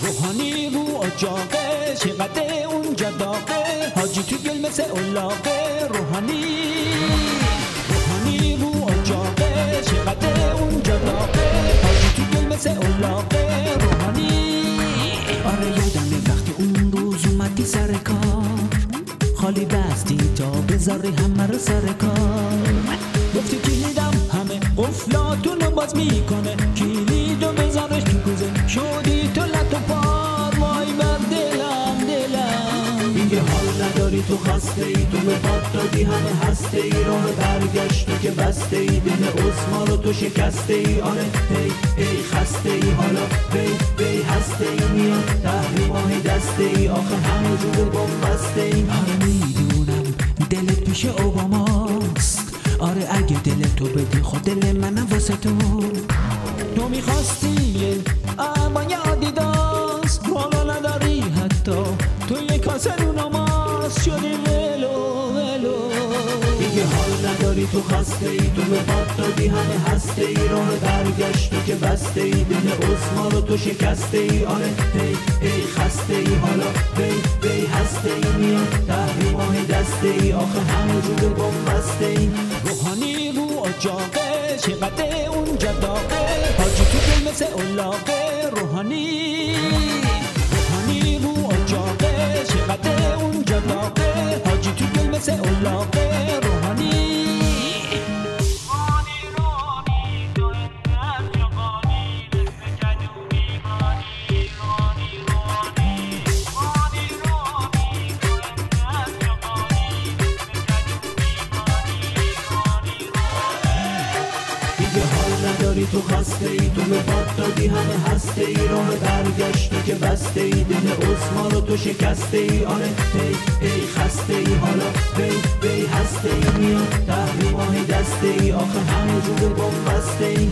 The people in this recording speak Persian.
روحانی رو اجاقه چقدر اونجا داغه حاجی تو گل مثل اولاغه روحانی رو اجاقه چقدر اونجا داغه حاجی تو گل مثل اولاغه روحانی آره یادمه وقتی اون روز اومدی سر کار خالی بستی تا بذاری همه رو سر کار گفتی کلیدم همه قفلاتونو باز میکنه کلیدو بذارش تو کوزه شدی تو لط و پار وای بر دلم دیگه حال نداری تو خسته ای تو به باد دادی همه هسته ای راه برگشت تو که بسته ای دل عثمان رو تو شکسته ای آره ای خسته ای حالا بی هسته ای میاد تحریماهی دسته ای آخه همه جور بمبسته ای آره میدونم دلت پیش اوباماست آره اگه دل تو بدی خود دل منم واسه تو میخواستی اما یادی داست بالا نداری حتی تو یک کاسه نوناماست شدی ولو دیگه حال نداری تو خسته ای تو به باد دادی همه هسته ای راه برگشت تو که بسته ای دل عثمان رو تو شکسته ای آره ای خسته ای حالا بی هسته ای میاد تحریماهی دسته ای آخه همه جور بمبسته ای روحانی رو اجاقه چقدر اونجا داغه حاجی تو دل مثل اولاغه روحانی رو اجاقه چقدر اونجا داغه حاجی تو دل مثل اولاغه روحانی تو خسته ای تو به باد دادی همه هسته ای راه برگشت تو که بسته ای دل عثمان رو تو شکسته ای آره ای خسته ای حالا بی هسته ای میاد تحریماهی دسته ای آخه همه جور بمبسته ای